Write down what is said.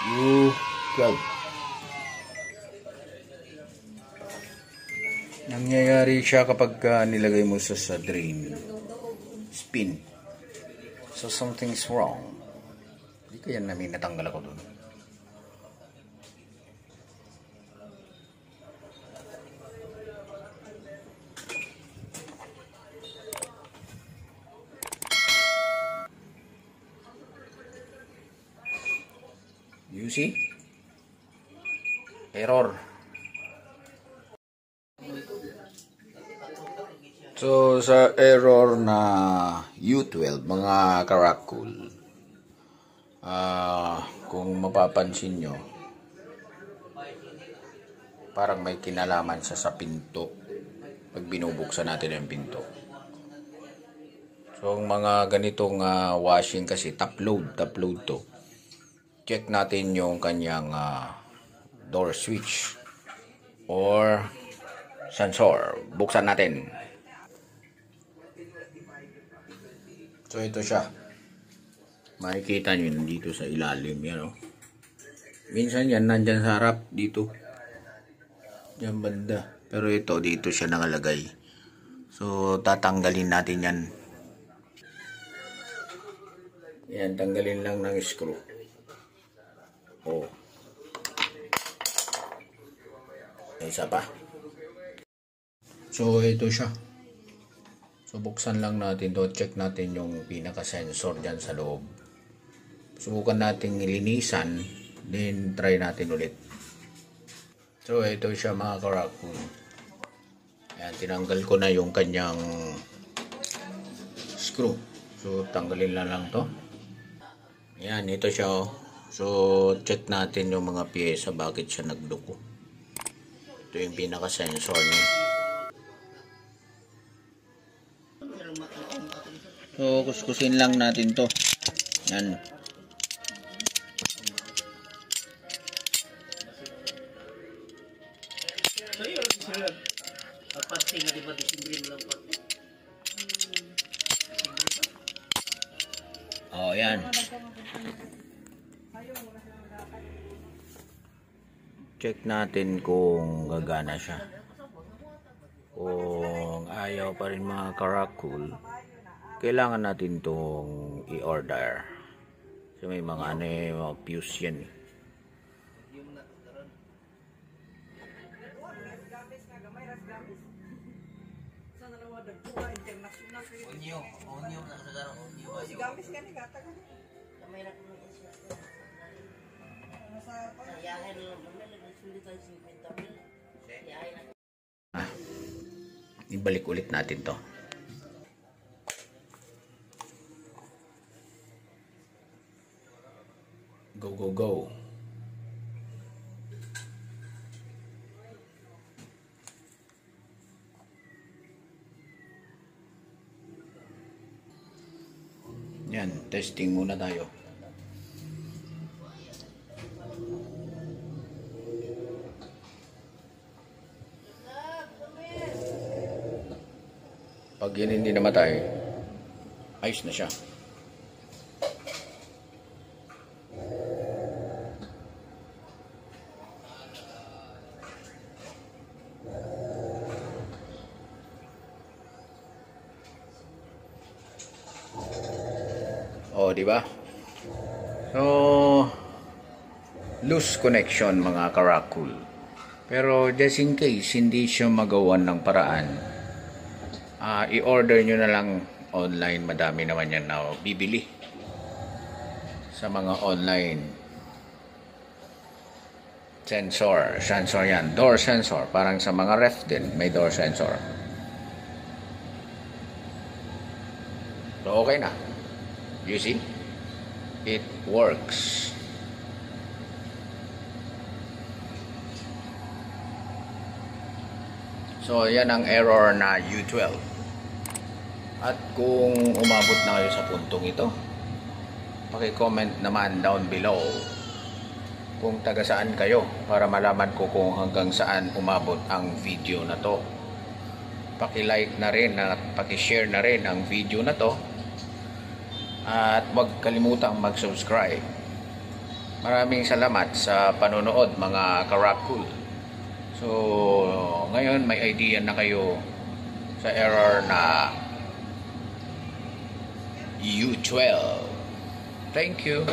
U12. Nangyayari siya kapag nilagay mo sa drain. Spin. So something's wrong. Hindi kaya namin natanggal ako dun. You see? Error. So, sa error na U12, mga karakul, kung mapapansin nyo, parang may kinalaman sa pinto pag binubuksan natin yung pinto. So, ang mga ganitong washing kasi, top load to. Check natin yung kanyang door switch or sensor. Buksan natin. So ito siya. Makikita nyo dito sa ilalim yan, oh. Minsan yan nandyan sa harap dito. Yan banda. Pero ito dito siya nakalagay. So tatanggalin natin yan. Yan, tanggalin lang ng screw. Oh. Isa pa. So ito siya. So buksan lang natin to, check natin yung pinaka-sensor dyan sa loob. Subukan natin linisan, then try natin ulit. So ito siya mga karakul. Ayan, tinanggal ko na yung kanyang screw. So tanggalin lang to. Ayan, ito siya, oh. So check natin yung mga piyesa, bakit siya nagduko. Ito yung pinaka-sensor niya. So, kuskusin lang natin to. Yan. Oh, yan. Check natin kung gagana siya. Kung ayaw pa rin mga karakul, kailangan natin itong i-order. So may mga mga fuse yan. Ibalik ulit natin to. Go, go, go. Yan, testing muna tayo. Pag yan hindi namatay, ayos na siya. Oh, di ba? So, loose connection mga karakul. Pero just in case hindi siya magawan ng paraan, i-order nyo na lang online. Madami naman yan na bibili sa mga online sensor yan, door sensor. Parang sa mga ref din may door sensor. So okay na. You see? It works. So, yan ang error na U12. At kung umabot na kayo sa puntong ito, paki-comment naman down below kung taga saan kayo para malaman ko kung hanggang saan umabot ang video na to. Paki-like na rin at paki-share na rin ang video na to. At huwag kalimutang mag-subscribe Maraming salamat sa panonood mga karakul. So, ngayon may idea na kayo sa error na U12. Thank you.